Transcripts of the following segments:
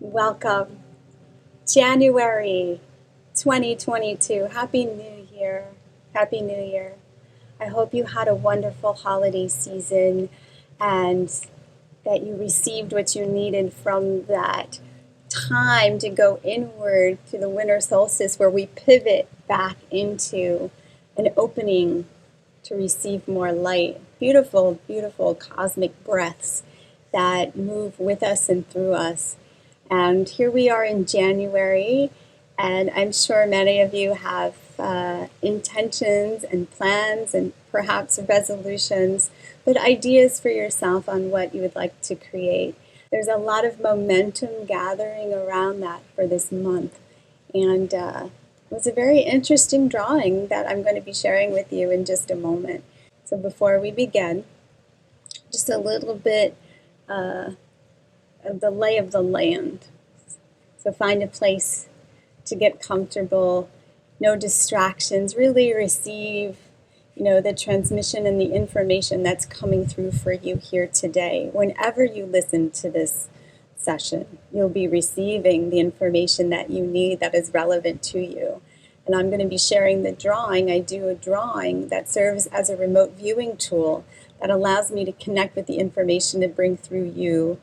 Welcome, January 2022. Happy New Year. Happy New Year. I hope you had a wonderful holiday season and that you received what you needed from that time to go inward to the winter solstice where we pivot back into an opening to receive more light. Beautiful, beautiful cosmic breaths that move with us and through us. And here we are in January, and I'm sure many of you have intentions and plans and perhaps resolutions, but ideas for yourself on what you would like to create. There's a lot of momentum gathering around that for this month, and it was a very interesting drawing that I'm going to be sharing with you in just a moment. So before we begin, just a little bit of the lay of the land. So find a place to get comfortable, no distractions, really receive, the transmission and the information that's coming through for you here today. Whenever you listen to this session, you'll be receiving the information that you need that is relevant to you. And I'm going to be sharing the drawing. I do a drawing that serves as a remote viewing tool that allows me to connect with the information to bring through you,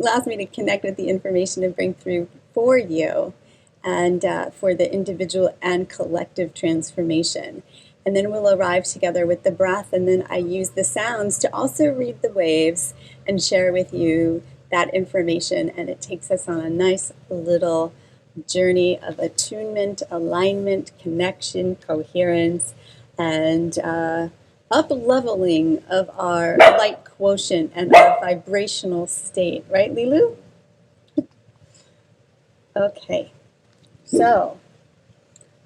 allows me to connect with the information to bring through for you and for the individual and collective transformation. And then we'll arrive together with the breath, and then I use the sounds to also read the waves and share with you that information, and it takes us on a nice little journey of attunement, alignment, connection, coherence, and up-leveling of our light quotient and our vibrational state. Right, Lilu? Okay, so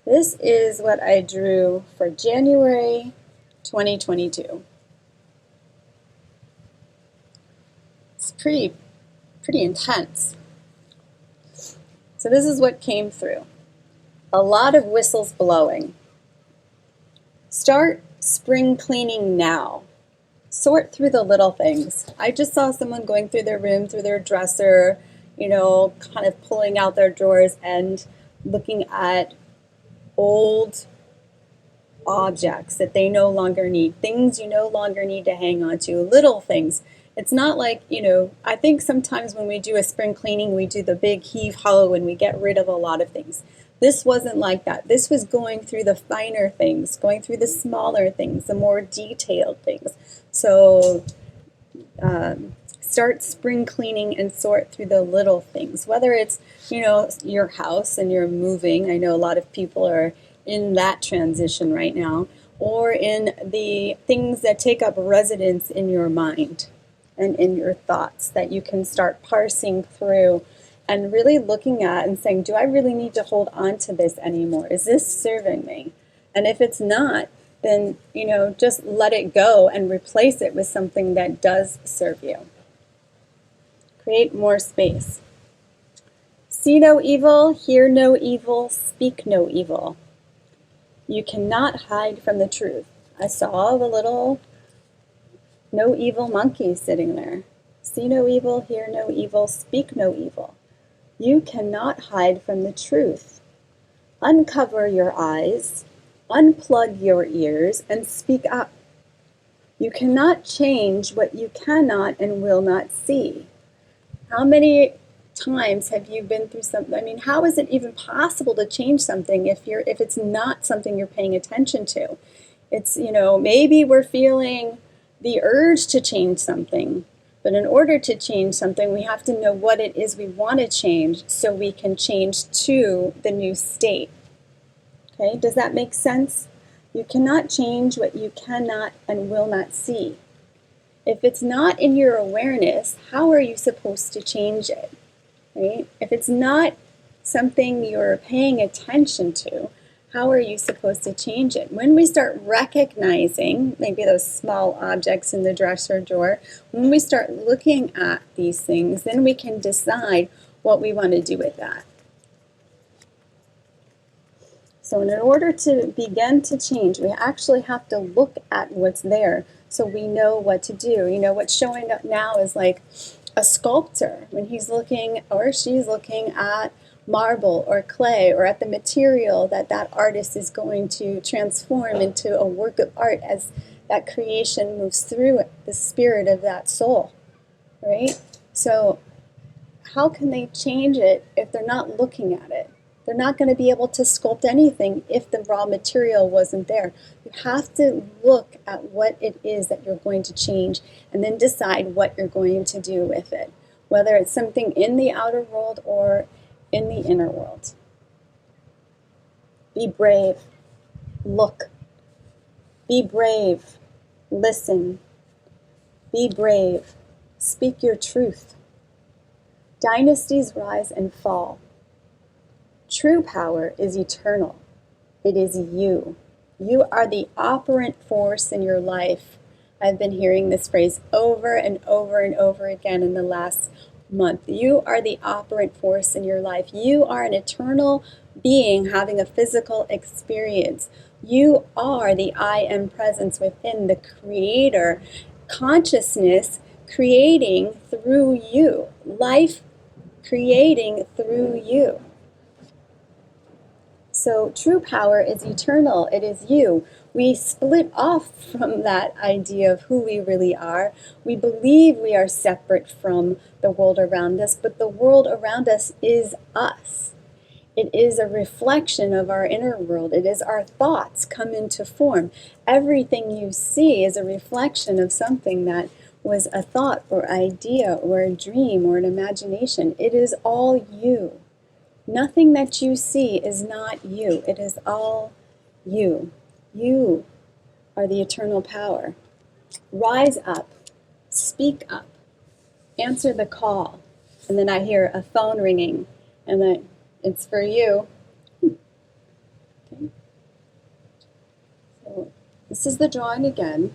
this is what I drew for January 2022. It's pretty intense. So this is what came through. A lot of whistles blowing. Start spring cleaning now. Sort through the little things. I just saw someone going through their room, through their dresser, kind of pulling out their drawers and looking at old objects that they no longer need, things you no longer need to hang on to, little things. It's not like, I think sometimes when we do a spring cleaning, we do the big heave-ho and we get rid of a lot of things. This wasn't like that. This was going through the finer things, going through the smaller things, the more detailed things. So start spring cleaning and sort through the little things, whether it's, your house and you're moving. I know a lot of people are in that transition right now, or in the things that take up residence in your mind and in your thoughts that you can start parsing through and really looking at and saying, do I really need to hold on to this anymore? Is this serving me? And if it's not, then, just let it go and replace it with something that does serve you. Create more space. See no evil, hear no evil, speak no evil. You cannot hide from the truth. I saw the little no evil monkey sitting there. See no evil, hear no evil, speak no evil. You cannot hide from the truth. Uncover your eyes, unplug your ears, and speak up. You cannot change what you cannot and will not see. How many times have you been through something? I mean, how is it even possible to change something if it's not something you're paying attention to? It's, maybe we're feeling the urge to change something, but in order to change something, we have to know what it is we want to change so we can change to the new state. Okay, does that make sense? You cannot change what you cannot and will not see. If it's not in your awareness, how are you supposed to change it? Right? If it's not something you're paying attention to, how are you supposed to change it? When we start recognizing maybe those small objects in the dresser drawer, when we start looking at these things, then we can decide what we want to do with that. So in order to begin to change, we actually have to look at what's there so we know what to do. What's showing up now is like a sculptor, when he's looking or she's looking at marble or clay or at the material that that artist is going to transform into a work of art as that creation moves through it, the spirit of that soul, right? So how can they change it if they're not looking at it? They're not going to be able to sculpt anything if the raw material wasn't there. You have to look at what it is that you're going to change and then decide what you're going to do with it, whether it's something in the outer world or in the inner world. Be brave. Look. Be brave. Listen. Be brave. Speak your truth. Dynasties rise and fall. True power is eternal. It is you. You are the operant force in your life. I've been hearing this phrase over and over and over again in the last month. You are the operant force in your life. You are an eternal being having a physical experience. You are the I am presence within, the creator consciousness creating through you. Life creating through you. So true power is eternal. It is you. We split off from that idea of who we really are. We believe we are separate from the world around us, but the world around us is us. It is a reflection of our inner world. It is our thoughts come into form. Everything you see is a reflection of something that was a thought or idea or a dream or an imagination. It is all you. Nothing that you see is not you. It is all you. You are the eternal power. Rise up. Speak up. Answer the call. And then I hear a phone ringing, and then it's for you. Okay. So this is the drawing again.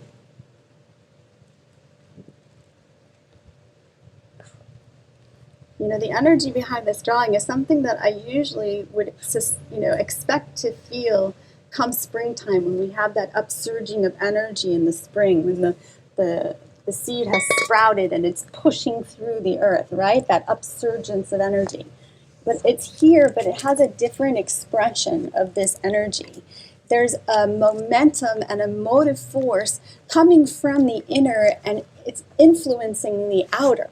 You know, the energy behind this drawing is something that I usually would, expect to feel come springtime, when we have that upsurging of energy in the spring, when the seed has sprouted and it's pushing through the earth, right? That upsurgence of energy. But it's here, but it has a different expression of this energy. There's a momentum and a motive force coming from the inner, and it's influencing the outer,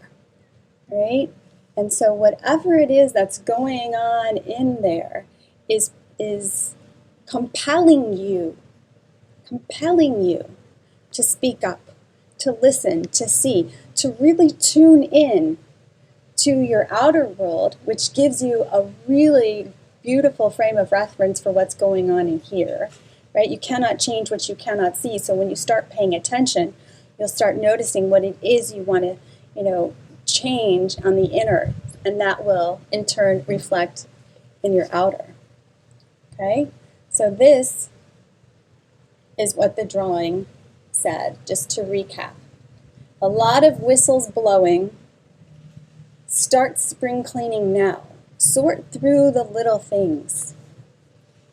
right? And so whatever it is that's going on in there is compelling you to speak up, to listen, to see, to really tune in to your outer world, which gives you a really beautiful frame of reference for what's going on in here, right? You cannot change what you cannot see. So when you start paying attention, you'll start noticing what it is you want to, change on the inner, and that will in turn reflect in your outer. Okay? So this is what the drawing said, just to recap. A lot of whistles blowing. Start spring cleaning now. Sort through the little things.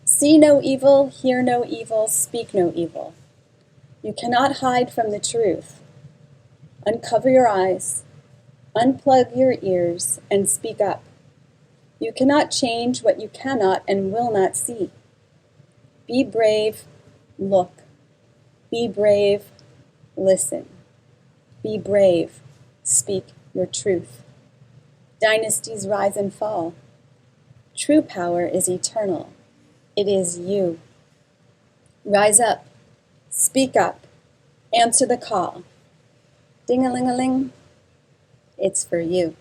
See no evil, hear no evil, speak no evil. You cannot hide from the truth. Uncover your eyes. Unplug your ears and speak up. You cannot change what you cannot and will not see. Be brave, look. Be brave, listen. Be brave, speak your truth. Dynasties rise and fall. True power is eternal. It is you. Rise up, speak up, answer the call. Ding-a-ling-a-ling. It's for you.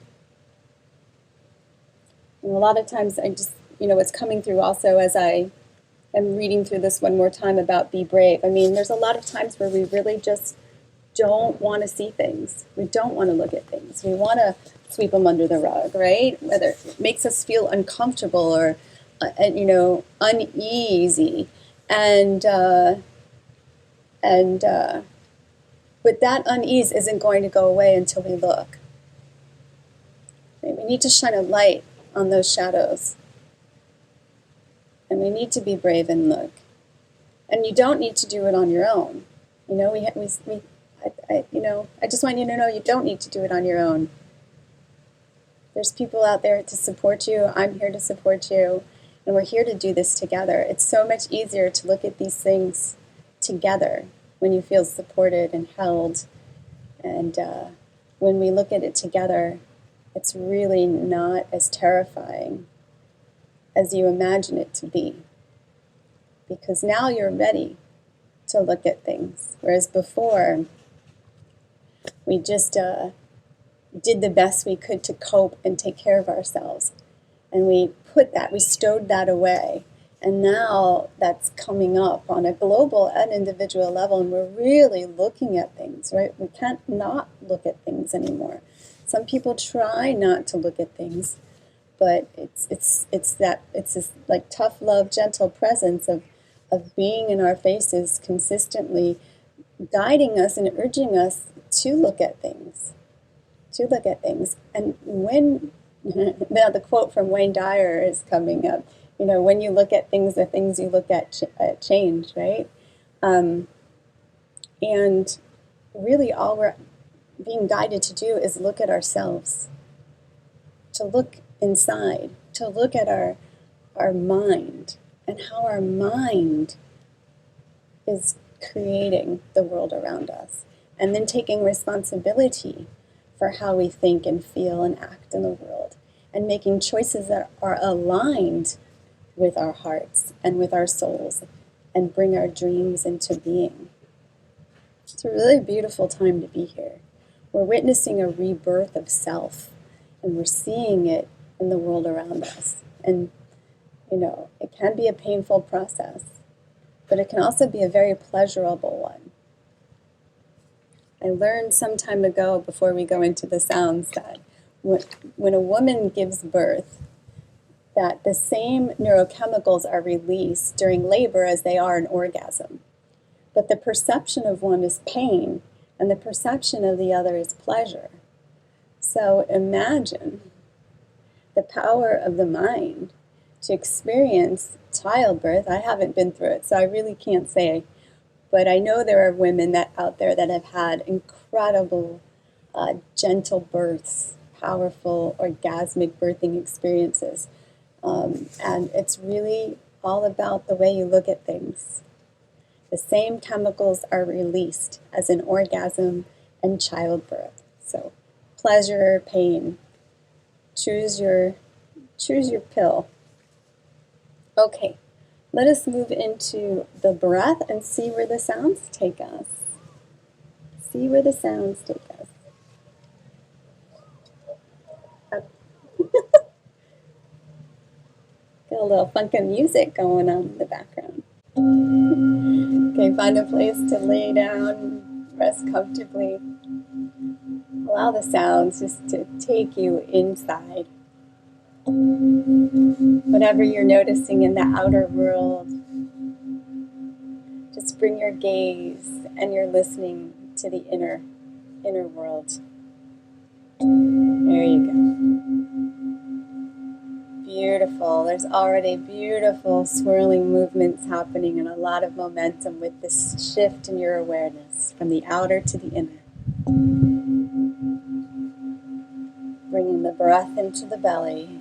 And a lot of times I just, it's coming through also as I am reading through this one more time about be brave. I mean, there's a lot of times where we really just don't want to see things. We don't want to look at things. We want to sweep them under the rug, right? Whether it makes us feel uncomfortable or, uneasy. But that unease isn't going to go away until we look. We need to shine a light on those shadows. And we need to be brave and look. And you don't need to do it on your own. I just want you to know you don't need to do it on your own. There's people out there to support you. I'm here to support you. And we're here to do this together. It's so much easier to look at these things together when you feel supported and held. And when we look at it together, it's really not as terrifying as you imagine it to be. Because now you're ready to look at things. Whereas before, we just did the best we could to cope and take care of ourselves. And we stowed that away. And now that's coming up on a global and individual level, and we're really looking at things, right? We can't not look at things anymore. Some people try not to look at things, but it's this like tough love, gentle presence of being in our faces consistently, guiding us and urging us to look at things. And when now the quote from Wayne Dyer is coming up, when you look at things, the things you look at change, right? And really all we're being guided to do is look at ourselves, to look inside, to look at our mind and how our mind is creating the world around us, and then taking responsibility for how we think and feel and act in the world, and making choices that are aligned with our hearts and with our souls, and bring our dreams into being. It's a really beautiful time to be here. We're witnessing a rebirth of self, and we're seeing it in the world around us. And, it can be a painful process, but it can also be a very pleasurable one. I learned some time ago, before we go into the sounds, that when a woman gives birth, that the same neurochemicals are released during labor as they are in orgasm. But the perception of one is pain, and the perception of the other is pleasure. So imagine the power of the mind to experience childbirth. I haven't been through it, so I really can't say. But I know there are women out there that have had incredible, gentle births, powerful, orgasmic birthing experiences. And it's really all about the way you look at things. The same chemicals are released as in orgasm and childbirth. So pleasure, pain. Choose your pill. Okay, let us move into the breath and see where the sounds take us. Got a little funky music going on in the background. Okay, find a place to lay down, rest comfortably. Allow the sounds just to take you inside. Whatever you're noticing in the outer world, just bring your gaze and your listening to the inner world. There you go. Beautiful. There's already beautiful swirling movements happening and a lot of momentum with this shift in your awareness from the outer to the inner. Bringing the breath into the belly.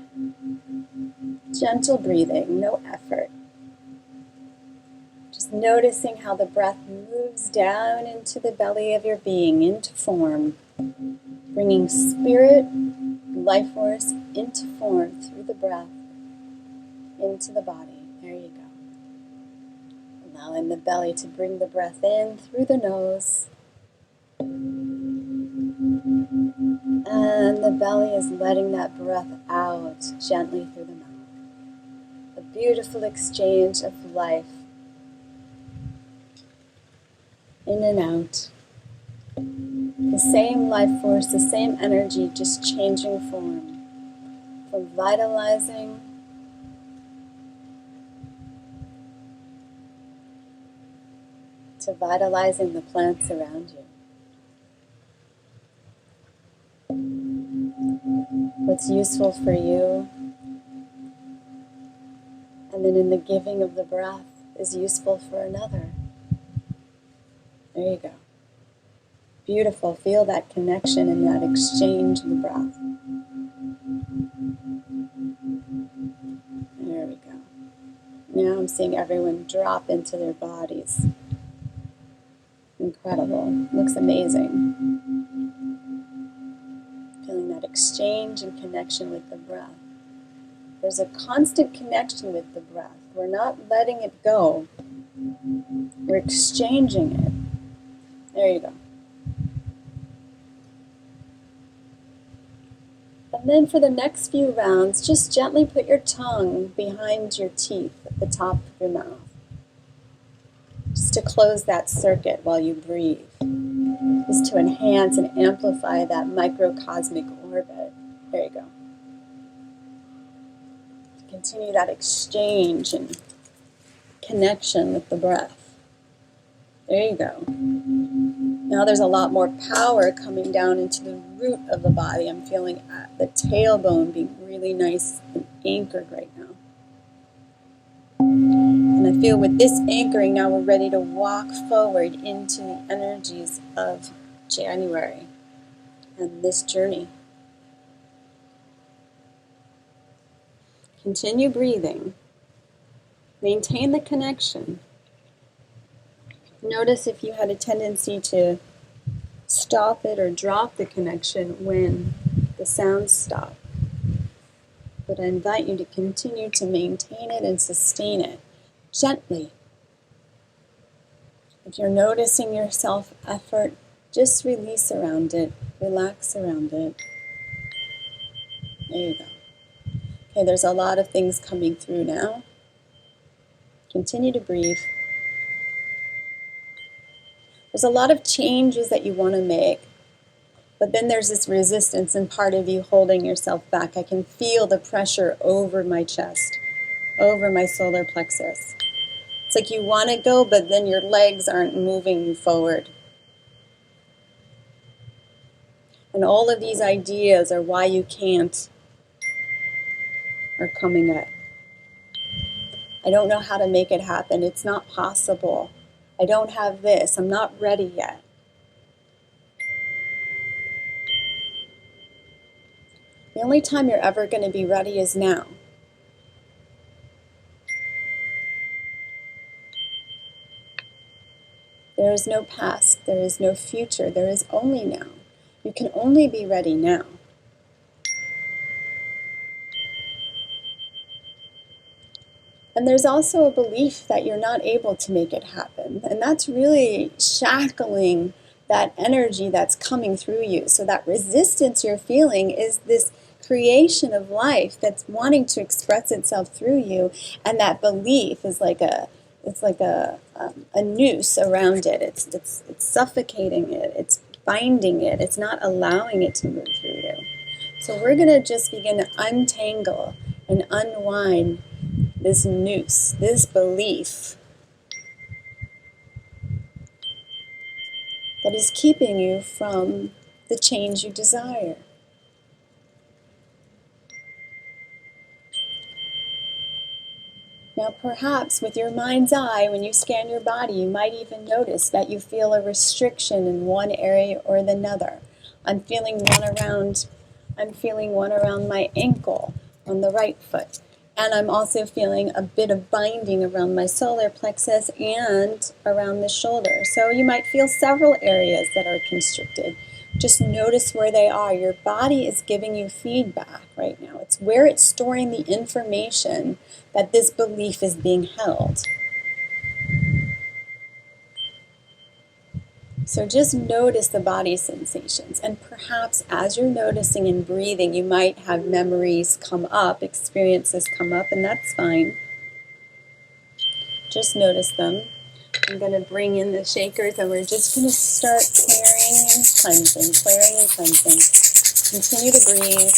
Gentle breathing, no effort. Just noticing how the breath moves down into the belly of your being, into form. Bringing spirit, life force into form through the breath, into the body. There you go. Allowing the belly to bring the breath in through the nose. And the belly is letting that breath out gently through the mouth. A beautiful exchange of life. In and out. The same life force, the same energy, just changing form. From vitalizing to vitalizing the plants around you. What's useful for you, and then in the giving of the breath is useful for another. There you go. Beautiful. Feel that connection and that exchange of the breath. Now I'm seeing everyone drop into their bodies. Incredible. Looks amazing. Feeling that exchange and connection with the breath. There's a constant connection with the breath. We're not letting it go. We're exchanging it. There you go. And then for the next few rounds, just gently put your tongue behind your teeth at the top of your mouth. Just to close that circuit while you breathe. Just to enhance and amplify that microcosmic orbit. There you go. Continue that exchange and connection with the breath. There you go. Now there's a lot more power coming down into the root of the body. I'm feeling the tailbone being really nice and anchored right now. And I feel with this anchoring, now we're ready to walk forward into the energies of January and this journey. Continue breathing. Maintain the connection. Notice if you had a tendency to stop it or drop the connection when the sounds stop. But I invite you to continue to maintain it and sustain it gently. If you're noticing your self-effort, just release around it, relax around it. There you go. Okay, there's a lot of things coming through now. Continue to breathe. There's a lot of changes that you want to make, but then there's this resistance and part of you holding yourself back. I can feel the pressure over my chest, over my solar plexus. It's like you want to go, but then your legs aren't moving you forward. And all of these ideas are why you can't are coming up. I don't know how to make it happen. It's not possible. I don't have this. I'm not ready yet. The only time you're ever going to be ready is now. There is no past. There is no future. There is only now. You can only be ready now. And there's also a belief that you're not able to make it happen. And that's really shackling that energy that's coming through you. So that resistance you're feeling is this creation of life that's wanting to express itself through you. And that belief is like a noose around it. It's suffocating it. It's binding it. It's not allowing it to move through you. So we're going to just begin to untangle and unwind this noose, this belief that is keeping you from the change you desire. Now perhaps with your mind's eye, when you scan your body, you might even notice that you feel a restriction in one area or another. I'm feeling one around my ankle on the right foot. And I'm also feeling a bit of binding around my solar plexus and around the shoulder. So you might feel several areas that are constricted. Just notice where they are. Your body is giving you feedback right now. It's where it's storing the information that this belief is being held. So just notice the body sensations, and perhaps as you're noticing and breathing, you might have memories come up, experiences come up, and that's fine. Just notice them. I'm going to bring in the shakers, and we're just going to start clearing and cleansing, clearing and cleansing. Continue to breathe.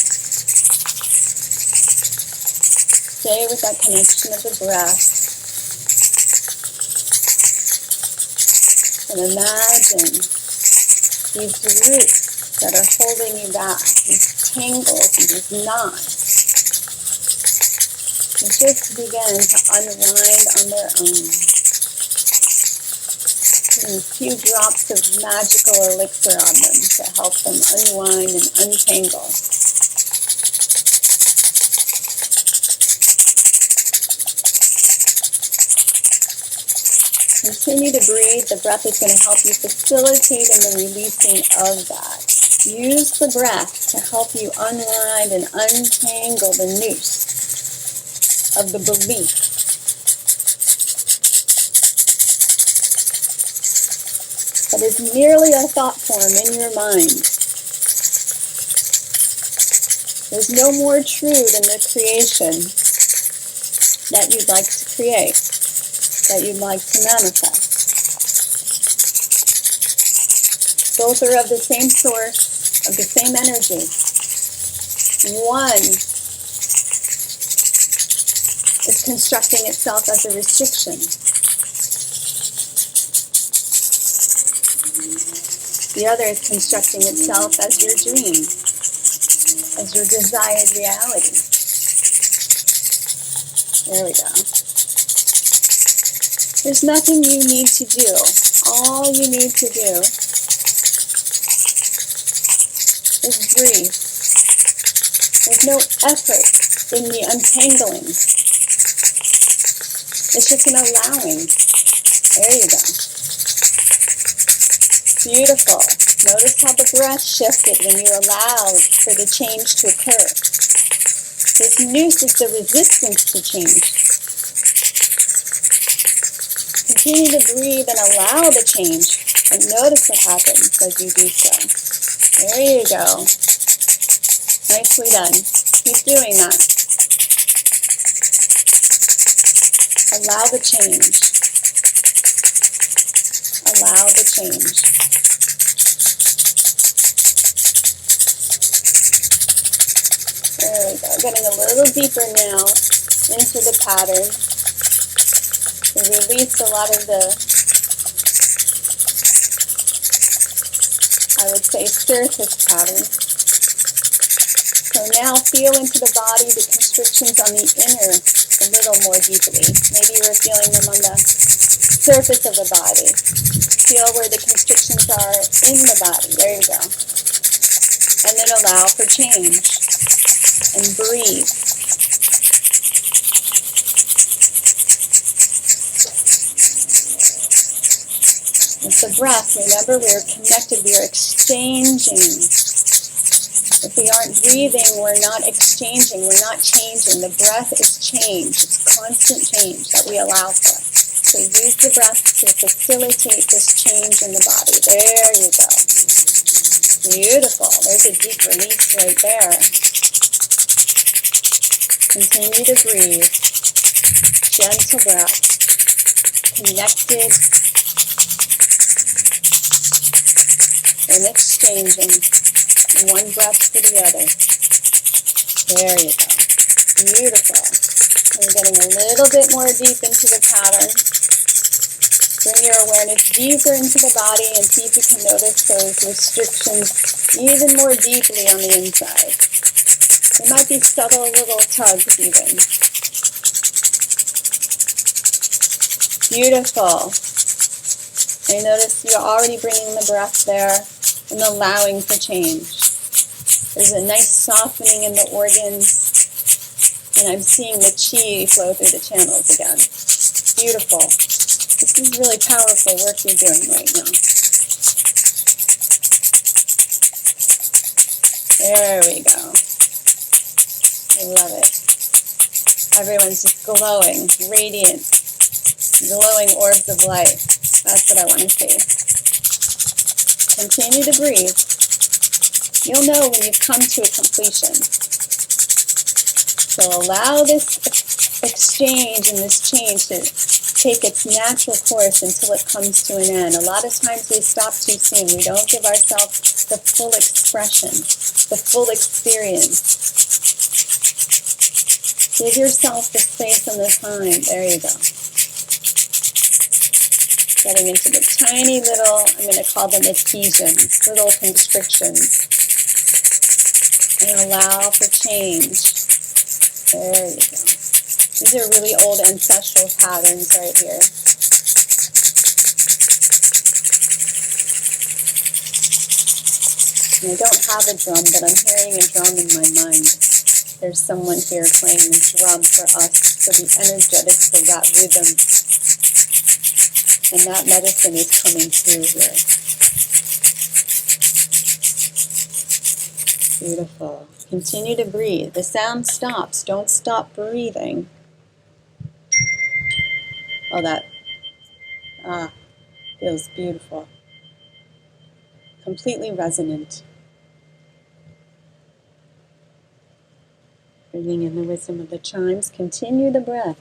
Stay with that connection of the breath. And imagine these roots that are holding you back, these tangles and these knots. And just begin to unwind on their own. Putting a few drops of magical elixir on them to help them unwind and untangle. Continue to breathe. The breath is going to help you facilitate in the releasing of that. Use the breath to help you unwind and untangle the noose of the belief that is merely a thought form in your mind. There's no more true than the creation that you'd like to create, that you'd like to manifest. Both are of the same source, of the same energy. One is constructing itself as a restriction. The other is constructing itself as your dream, as your desired reality. There we go. There's nothing you need to do. All you need to do is breathe. There's no effort in the untangling. It's just an allowing. There you go. Beautiful. Notice how the breath shifted when you allowed for the change to occur. This noose is the resistance to change. Continue to breathe and allow the change, and notice what happens as you do so. There you go. Nicely done. Keep doing that. Allow the change. Allow the change. There we go. Getting a little deeper now into the pattern. We release a lot of the, I would say, surface pattern. So now feel into the body, the constrictions on the inner a little more deeply. Maybe you were feeling them on the surface of the body. Feel where the constrictions are in the body. There you go. And then allow for change. And breathe. With the breath, remember we are connected, we are exchanging. If we aren't breathing, we're not exchanging, we're not changing. The breath is change. It's constant change that we allow for. So use the breath to facilitate this change in the body. There you go. Beautiful. There's a deep release right there. Continue to breathe. Gentle breath. Connected and exchanging. One breath to the other. There you go. Beautiful. We're getting a little bit more deep into the pattern. Bring your awareness deeper into the body and see if you can notice those restrictions even more deeply on the inside. There might be subtle little tugs even. Beautiful. I notice you're already bringing the breath there and allowing for change. There's a nice softening in the organs, and I'm seeing the chi flow through the channels again. Beautiful. This is really powerful work you're doing right now. There we go. I love it. Everyone's just glowing, radiant, glowing orbs of light. That's what I want to see. Continue to breathe. You'll know when you've come to a completion. So allow this exchange and this change to take its natural course until it comes to an end. A lot of times we stop too soon. We don't give ourselves the full expression, the full experience. Give yourself the space and the time. There you go. Getting into the tiny little, I'm going to call them adhesions, little constrictions. And allow for change. There you go. These are really old ancestral patterns right here. And I don't have a drum, but I'm hearing a drum in my mind. There's someone here playing a drum for us, for the energetics of that rhythm. And that medicine is coming through here. Beautiful. Continue to breathe. The sound stops. Don't stop breathing. Oh, that feels beautiful. Completely resonant. Breathing in the wisdom of the chimes. Continue the breath.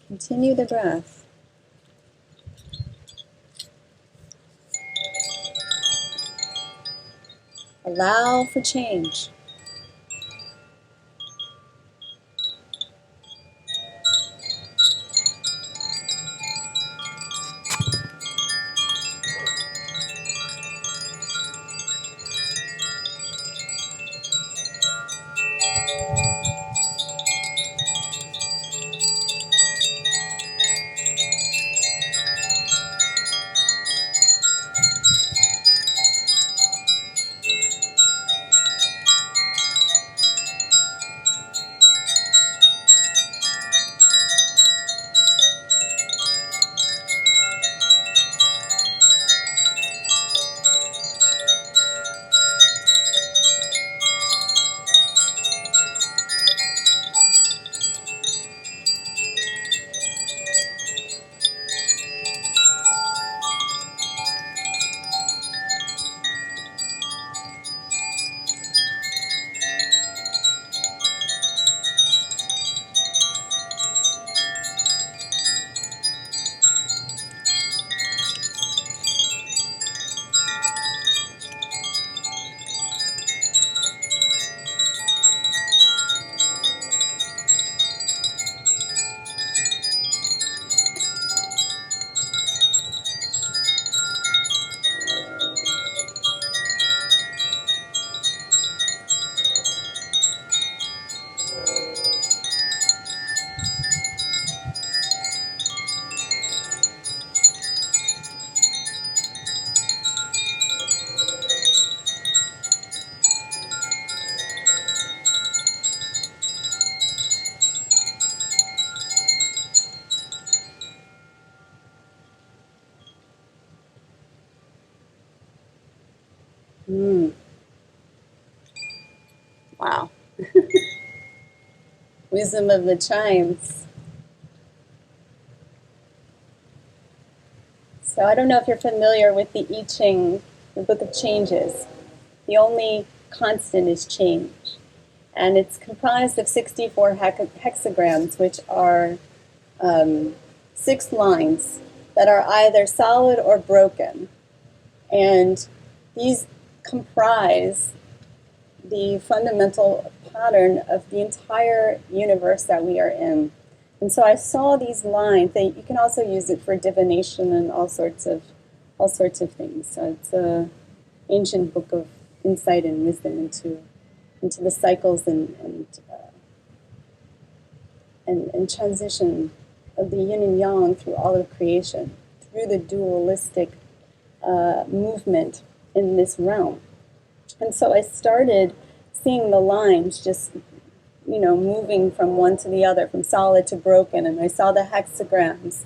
Continue the breath. Allow for change. Wow. Wisdom of the chimes. So I don't know if you're familiar with the I Ching, the Book of Changes. The only constant is change. And it's comprised of 64 hexagrams, which are 6 lines that are either solid or broken. And these comprise the fundamental pattern of the entire universe that we are in. And so I saw these lines. You can also use it for divination and all sorts of things. So it's an ancient book of insight and wisdom into the cycles and transition of the yin and yang through all of creation, through the dualistic movement in this realm. And so I started seeing the lines just, moving from one to the other, from solid to broken. And I saw the hexagrams,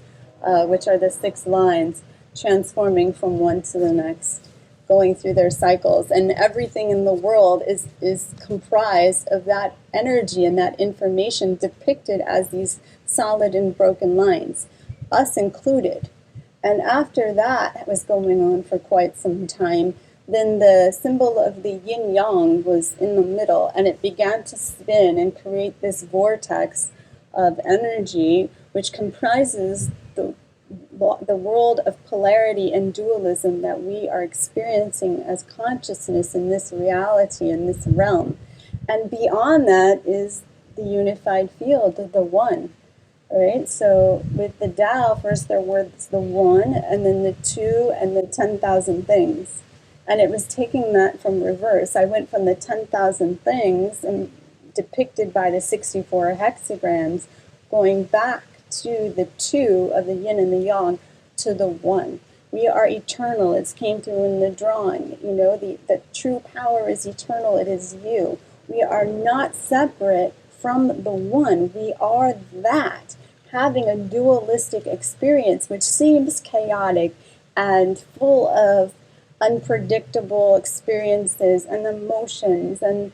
which are the 6 lines, transforming from one to the next, going through their cycles. And everything in the world is comprised of that energy and that information depicted as these solid and broken lines, us included. And after that was going on for quite some time, then the symbol of the yin-yang was in the middle, and it began to spin and create this vortex of energy, which comprises the world of polarity and dualism that we are experiencing as consciousness in this reality, in this realm. And beyond that is the unified field of the one. Right? So with the Tao, first there was the one, and then the two, and the 10,000 things. And it was taking that from reverse. I went from the 10,000 things and depicted by the 64 hexagrams, going back to the two of the yin and the yang, to the one. We are eternal. It came through in the drawing. The true power is eternal. It is you. We are not separate from the one. We are that. having a dualistic experience, which seems chaotic and full of unpredictable experiences and emotions and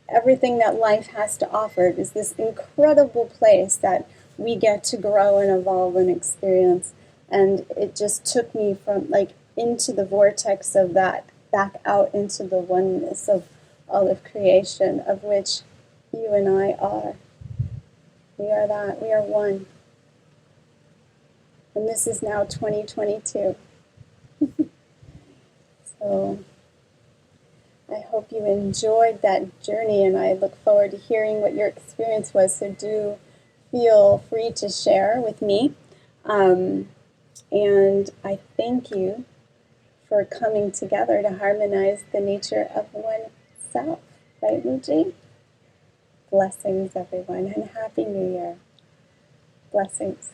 everything that life has to offer, is this incredible place that we get to grow and evolve and experience. And it just took me from like into the vortex of that back out into the oneness of all of creation, of which you and I are. We are that. We are one. And this is now 2022. So I hope you enjoyed that journey, and I look forward to hearing what your experience was. So do feel free to share with me. And I thank you for coming together to harmonize the nature of oneself. Right, Muji? Blessings, everyone, and Happy New Year. Blessings.